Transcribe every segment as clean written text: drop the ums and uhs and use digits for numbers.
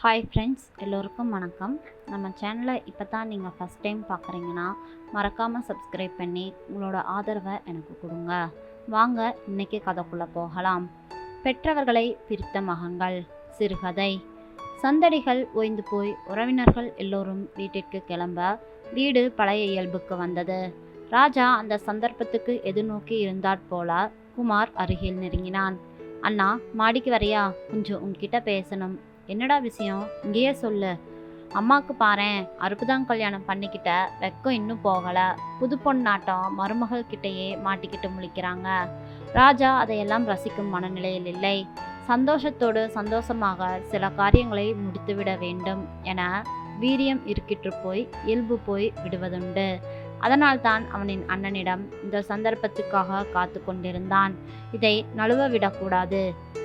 Hi friends, எல்லோருக்கும் வணக்கம். நம்ம சேனலை இப்போ தான் நீங்கள் ஃபஸ்ட் டைம் பார்க்குறீங்கன்னா மறக்காமல் சப்ஸ்கிரைப் பண்ணி உங்களோட ஆதரவை எனக்கு கொடுங்க. வாங்க இன்றைக்கி கதைக்குள்ளே போகலாம். பெற்றவர்களை பிரித்த மகன்கள் சிறுகதை. சந்தடிகள் ஓய்ந்து போய் உறவினர்கள் எல்லோரும் வீட்டிற்கு கிளம்ப வீடு பழைய இயல்புக்கு வந்தது. ராஜா அந்த சந்தர்ப்பத்துக்கு எதிர்நோக்கி இருந்தாற் போல குமார் அருகில் நெருங்கினான். அண்ணா, மாடிக்கு வரையா? கொஞ்சம் உன்கிட்ட பேசணும். என்னடா விஷயம்? இங்கேயே சொல்லு. அம்மாவுக்கு பாரேன், அறுப்புதான் கல்யாணம் பண்ணிக்கிட்ட வெக்கம் இன்னும் போகலை. புது பொண்ணாட்டம் மருமகள் கிட்டையே மாட்டிக்கிட்டு முழிக்கிறாங்க. ராஜா அதையெல்லாம் ரசிக்கும் மனநிலையில் இல்லை. சந்தோஷமாக சில காரியங்களை முடித்துவிட வேண்டும் என வீரியம் இருக்கிட்டு போய் இயல்பு போய் விடுவதுண்டு. அதனால்தான் அவனின் அண்ணனிடம் இந்த சந்தர்ப்பத்துக்காக காத்து கொண்டிருந்தான். இதை நழுவ விடக்கூடாது.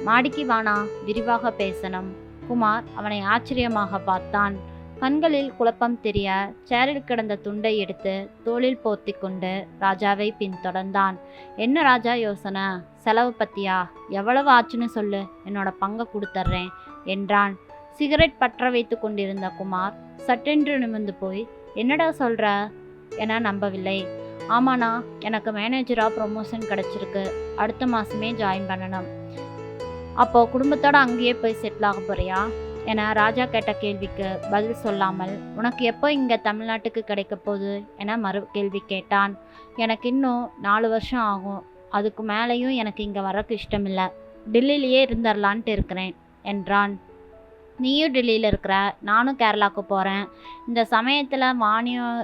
மாடிக்கு வானா, விரிவாக பேசணும். குமார் அவனை ஆச்சரியமாக பார்த்தான். கண்களில் குழப்பம் தெரிய சேரில் கிடந்த துண்டை எடுத்து தோளில் போர்த்தி கொண்டு ராஜாவை பின்தொடர்ந்தான். என்ன ராஜா யோசனை? செலவு பத்தியா? எவ்வளவு ஆச்சுன்னு சொல்லு, என்னோட பங்கை கொடுத்துட்றேன் என்றான். சிகரெட் பற்ற வைத்து கொண்டிருந்த குமார் சட்டென்று நிமிர்ந்து போய், என்னடா சொல்ற என நம்பவில்லை. ஆமாண்ணா, எனக்கு மேனேஜராக ப்ரொமோஷன் கிடச்சிருக்கு. அடுத்த மாதமே ஜாயின் பண்ணணும். அப்போது குடும்பத்தோடு அங்கேயே போய் செட்டில் ஆக போறியா என ராஜா கேட்ட கேள்விக்கு பதில் சொல்லாமல், உனக்கு எப்போ இங்கே தமிழ்நாட்டுக்கு கிடைக்க போகுது என மறு கேள்வி கேட்டான். எனக்கு இன்னும் 4 வருஷம் ஆகும். அதுக்கு மேலேயும் எனக்கு இங்கே வரக்கு இஷ்டமில்லை. டெல்லியிலேயே இருந்துடலான்ட்டு இருக்கிறேன் என்றான். நீயும் டெல்லியில் இருக்கிற, நானும் கேரளாவுக்கு போகிறேன். இந்த சமயத்தில் வாணியும்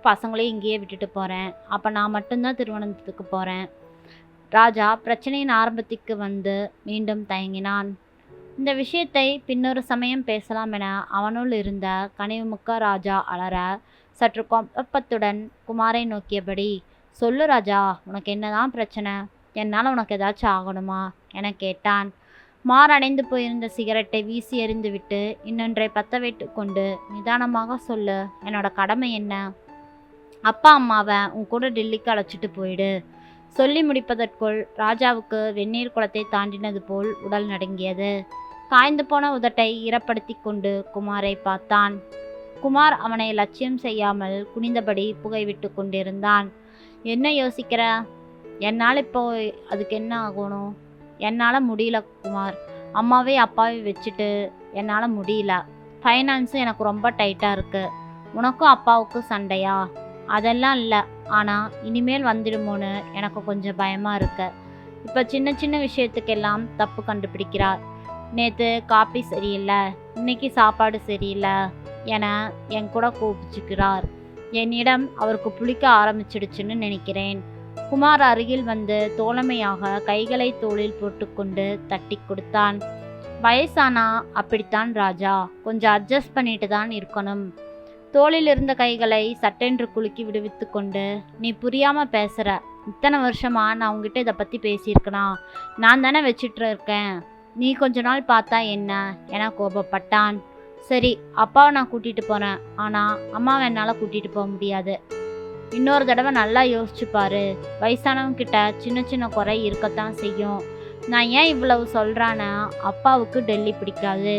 பசங்களையும் இங்கேயே விட்டுட்டு போகிறேன். அப்போ நான் மட்டும்தான் திருவனந்தத்துக்கு போகிறேன். ராஜா பிரச்சனையின் ஆரம்பத்திற்கு வந்து மீண்டும் தயங்கினான். இந்த விஷயத்தை பின்னொரு சமயம் பேசலாம் என அவனுள் இருந்த கனிவுமிக்க ராஜா அலற சற்று குழப்பத்துடன் குமாரை நோக்கியபடி, சொல்லு ராஜா, உனக்கு என்னதான் பிரச்சனை? என்னால் உனக்கு ஏதாச்சும் ஆகணுமா என கேட்டான். மாரடைந்து போயிருந்த சிகரெட்டை வீசி எறிந்துவிட்டு இன்னொன்றை பற்ற வைத்து கொண்டு நிதானமாக சொல்லு, என்னோட கடமை என்ன? அப்பா அம்மாவை உன் கூட டெல்லிக்கு அழைச்சிட்டு போயிடு. சொல்லி முடிப்பதற்குள் ராஜாவுக்கு வெந்நீர் குளத்தை தாண்டினது போல் உடல் நடுங்கியது. காய்ந்து போன உதட்டை ஈரப்படுத்தி கொண்டு குமாரை பார்த்தான். குமார் அவனை லட்சியம் செய்யாமல் குனிந்தபடி புகைவிட்டு கொண்டிருந்தான். என்ன யோசிக்கிற? என்னால் இப்போ அதுக்கு என்ன ஆகணும்? என்னால் முடியல குமார். அம்மாவே அப்பாவை வச்சுட்டு என்னால் முடியல. ஃபைனான்ஸு எனக்கு ரொம்ப டைட்டாக இருக்குது. உனக்கும் அப்பாவுக்கும் சண்டையா? அதெல்லாம் இல்லை, ஆனால் இனிமேல் வந்துடுமோன்னு எனக்கு கொஞ்சம் பயமாக இருக்கு. இப்போ சின்ன சின்ன விஷயத்துக்கெல்லாம் தப்பு கண்டுபிடிக்கிறார். நேற்று காப்பி சரியில்லை, இன்னைக்கு சாப்பாடு சரியில்லை என என் கூட கோபிச்சுக்கிறார். என்னிடம் அவருக்கு புளிக்க ஆரம்பிச்சிடுச்சுன்னு நினைக்கிறேன். குமார் அருகில் வந்து தோழமையாக கைகளை தோளில் போட்டுக்கொண்டு தட்டி கொடுத்தான். வயசானா அப்படித்தான் ராஜா, கொஞ்சம் அட்ஜஸ்ட் பண்ணிட்டு தான் இருக்கணும். தோளில் இருந்த கைகளை சட்டென்று குலுக்கி விடுவித்து கொண்டு, நீ புரியாமல் பேசுகிற. இத்தனை வருஷமா நான் உங்ககிட்ட இதை பற்றி பேசியிருக்கனா? நான் தானே வச்சுட்டு இருக்கேன். நீ கொஞ்ச நாள் பார்த்தா என்ன என கோபப்பட்டான். சரி, அப்பாவை நான் கூட்டிகிட்டு போகிறேன், ஆனால் அம்மாவை என்னால் கூட்டிகிட்டு போக முடியாது. இன்னொரு தடவை நல்லா யோசிச்சு பாரு. வயசானவங்க கிட்ட சின்ன சின்ன குறை இருக்கத்தான் செய்யும். நான் ஏன் இவ்வளவு சொல்கிறான்னா, அப்பாவுக்கு டெல்லி பிடிக்காது.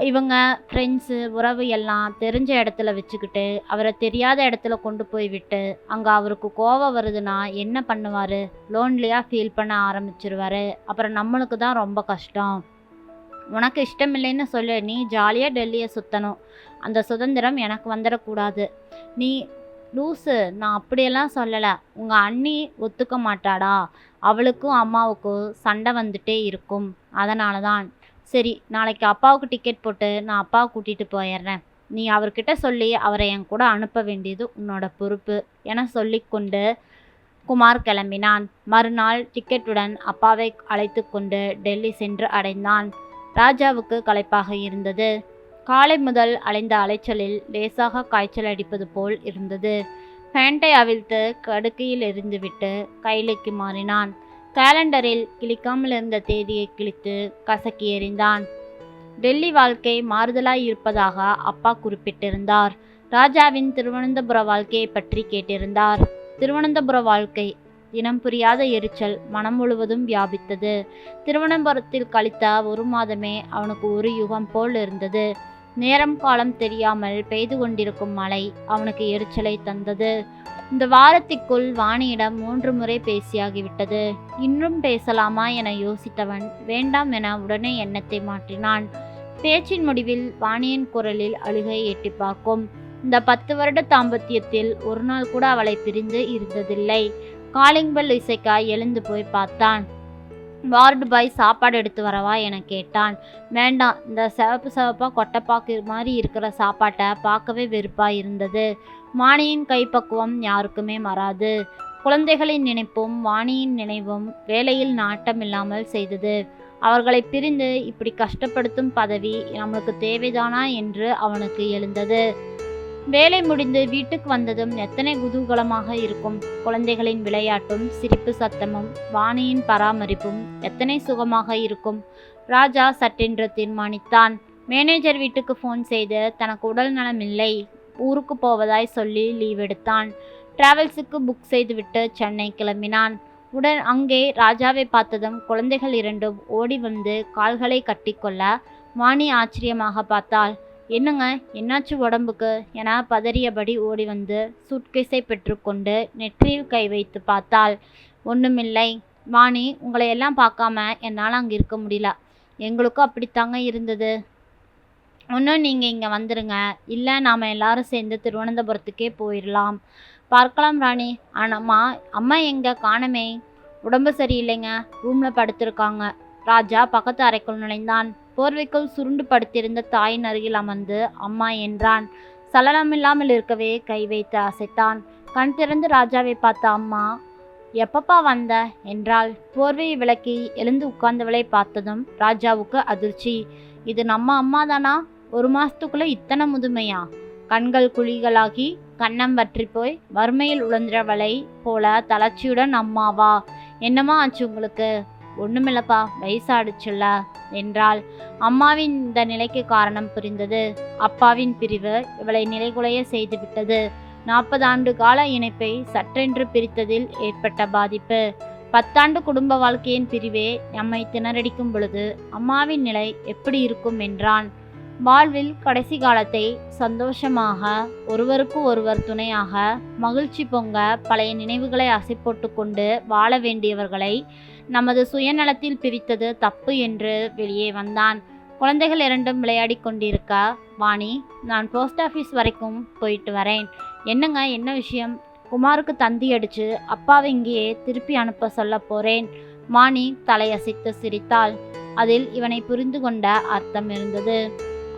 இவங்க ஃப்ரெண்ட்ஸு உறவு எல்லாம் தெரிஞ்ச இடத்துல வச்சுக்கிட்டு அவரை தெரியாத இடத்துல கொண்டு போய் விட்டு அங்கே அவருக்கு கோபம் வருதுன்னா என்ன பண்ணுவார்? லோன்லியாக ஃபீல் பண்ண ஆரம்பிச்சிருவார். அப்புறம் நம்மளுக்கு தான் ரொம்ப கஷ்டம். உனக்கு இஷ்டம் இல்லைன்னு சொல்லு, நீ ஜாலியாக டெல்லியை சுற்றணும். அந்த சுதந்திரம் எனக்கு வந்துடக்கூடாது. நீ லூஸு, நான் அப்படியெல்லாம் சொல்லலை. உங்கள் அண்ணி ஒத்துக்க மாட்டாடா? அவளுக்கும் அம்மாவுக்கும் சண்டை வந்துட்டே இருக்கும். அதனால தான். சரி, நாளைக்கு அப்பாவுக்கு டிக்கெட் போட்டு நான் அப்பாவை கூட்டிகிட்டு போயிடுறேன். நீ அவர்கிட்ட சொல்லி அவரை என் கூட அனுப்ப வேண்டியது உன்னோட பொறுப்பு என சொல்லிக்கொண்டு குமார் கிளம்பினான். மறுநாள் டிக்கெட்டுடன் அப்பாவை அழைத்து கொண்டு டெல்லி சென்று அடைந்தான். ராஜாவுக்கு களைப்பாக இருந்தது. காலை முதல் அலைந்த அலைச்சலில் லேசாக காய்ச்சல் அடிப்பது போல் இருந்தது. பேண்டை அவிழ்த்து கடுக்கையில் எறிந்துவிட்டு கைலைக்கு மாறினான். கேலண்டரில் கிழிக்காமல் இருந்த தேதியை கிழித்து கசக்கி எறிந்தான். டெல்லி வாழ்க்கை மாறுதலாய் இருப்பதாக அப்பா குறிப்பிட்டிருந்தார். ராஜாவின் திருவனந்தபுர வாழ்க்கையை பற்றி கேட்டிருந்தார். திருவனந்தபுர வாழ்க்கை இனம் புரியாத எரிச்சல் மனம் முழுவதும் வியாபித்தது. திருவனந்தபுரத்தில் கழித்த 1 மாதமே அவனுக்கு ஒரு யுகம் போல் இருந்தது. நேரம் காலம் தெரியாமல் பெய்து கொண்டிருக்கும் மழை அவனுக்கு எரிச்சலை தந்தது. இந்த வாரத்திற்குள் வாணியிடம் 3 முறை பேசியாகிவிட்டது. இன்னும் பேசலாமா என யோசித்தவன் வேண்டாம் என உடனே எண்ணத்தை மாற்றினான். பேச்சின் முடிவில் வாணியின் குரலில் அழுகை எட்டி பார்க்கும். இந்த 10 வருட தாம்பத்தியத்தில் ஒரு நாள் கூட அவளை பிரிந்து இருந்ததில்லை. காலிங் பெல் இசைக்க எழுந்து போய் பார்த்தான். வார்டு பாய் சாப்பாடு எடுத்து வரவா என கேட்டான். வேண்டாம், இந்த சிவப்பா கொட்டைப்பாக்கு மாதிரி இருக்கிற சாப்பாட்டை பார்க்கவே வெறுப்பாக இருந்தது. வாணியின் கைப்பக்குவம் யாருக்குமே மாறாது. குழந்தைகளின் நினைப்பும் வாணியின் நினைவும் வேலையில் நாட்டமில்லாமல் செய்தது. அவர்களை பிரிந்து இப்படி கஷ்டப்படுத்தும் பதவி நம்மளுக்கு தேவைதானா என்று அவனுக்கு எழுந்தது. வேலை முடிந்து வீட்டுக்கு வந்ததும் எத்தனை குதூகலமாக இருக்கும். குழந்தைகளின் விளையாட்டும் சிரிப்பு சத்தமும் வாணியின் பராமரிப்பும் எத்தனை சுகமாக இருக்கும். ராஜா சட்டென்று தீர்மானித்தான். மேனேஜர் வீட்டுக்கு ஃபோன் செய்து தனக்கு உடல் நலமில்லை, ஊருக்கு போவதாய் சொல்லி லீவ் எடுத்தான். டிராவல்ஸுக்கு புக் செய்துவிட்டு சென்னை கிளம்பினான். உடன் அங்கே ராஜாவை பார்த்ததும் குழந்தைகள் 2 ஓடி வந்து கால்களை கட்டிக்கொள்ள வாணி ஆச்சரியமாக பார்த்தாள். என்னங்க, என்னாச்சு உடம்புக்கு என பதறியபடி ஓடி வந்து சூட்கேஸை பெற்றுக்கொண்டு நெற்றியில் கை வைத்து பார்த்தாள். ஒன்றுமில்லை வாணி, உங்களை எல்லாம் பார்க்காம என்னால் அங்கே இருக்க முடியல. எங்களுக்கும் அப்படித்தாங்க இருந்தது. ஒன்றும் நீங்கள் இங்கே வந்துடுங்க, இல்லை நாம் எல்லாரும் சேர்ந்து திருவனந்தபுரத்துக்கே போயிடலாம். பார்க்கலாம் ராணி. ஆனாம்மா, அம்மா எங்கே காணமே? உடம்பு சரியில்லைங்க, ரூமில் படுத்திருக்காங்க. ராஜா பக்கத்து அறைக்குள் நுழைந்தான். போர்வைக்குள் சுருண்டு படுத்திருந்த தாயின் அருகில் அமர்ந்து அம்மா என்றான். சலனமில்லாமல் இருக்கவே கை வைத்து அசைத்தான். கண் திறந்து ராஜாவை பார்த்த அம்மா, எப்பப்பா வந்த என்றாள். போர்வையை விலக்கி எழுந்து உட்கார்ந்தவளை பார்த்ததும் ராஜாவுக்கு அதிர்ச்சி. இது நம்ம அம்மா தானா? 1 மாசத்துக்குள்ள இத்தனை முதுமையா? கண்கள் குழிகளாகி கன்னம் வற்றி போய் வறுமையில் உழன்றவளை போல தளர்ச்சியுடன் அம்மாவா? என்னம்மா ஆச்சு உங்களுக்கு? ஒண்ணுமில்லப்பா, வயசாடுச்சுல்ல என்றாள். அம்மாவின் இந்த நிலைக்கு காரணம் புரிந்தது. அப்பாவின் பிரிவு இவளை நிலைகுலைய செய்துவிட்டது. 40 ஆண்டு கால இணைப்பை சற்றென்று பிரித்ததில் ஏற்பட்ட பாதிப்பு. 10 ஆண்டு குடும்ப வாழ்க்கையின் பிரிவே நம்மை திணறடிக்கும் பொழுது அம்மாவின் நிலை எப்படி இருக்கும் என்றான். வாழ்வில் கடைசி காலத்தை சந்தோஷமாக ஒருவருக்கு ஒருவர் துணையாக மகிழ்ச்சி பொங்க பழைய நினைவுகளை அசை போட்டு கொண்டு வாழ வேண்டியவர்களை நமது சுயநலத்தில் பிரித்தது தப்பு என்று வெளியே வந்தான். குழந்தைகள் 2 விளையாடி கொண்டிருக்க வாணி, நான் போஸ்ட் ஆஃபீஸ் வரைக்கும் போயிட்டு வரேன். என்னங்க, என்ன விஷயம்? குமாருக்கு தந்தி அடிச்சு அப்பாவை இங்கேயே திருப்பி அனுப்ப சொல்ல போறேன். வாணி தலையசைத்து சிரித்தாள். அதில் இவனை புரிந்து கொண்ட அர்த்தம் இருந்தது.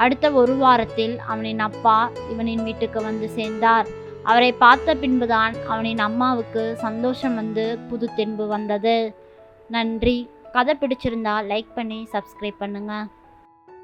அடுத்த 1 வாரத்தில் அவனின் அப்பா இவனின் வீட்டுக்கு வந்து சேர்ந்தார். அவரை பார்த்த பின்புதான் அவனின் அம்மாவுக்கு சந்தோஷம் வந்து புது தென்பு வந்தது. நன்றி. கதை பிடிச்சிருந்தா லைக் பண்ணி சப்ஸ்கிரைப் பண்ணுங்க.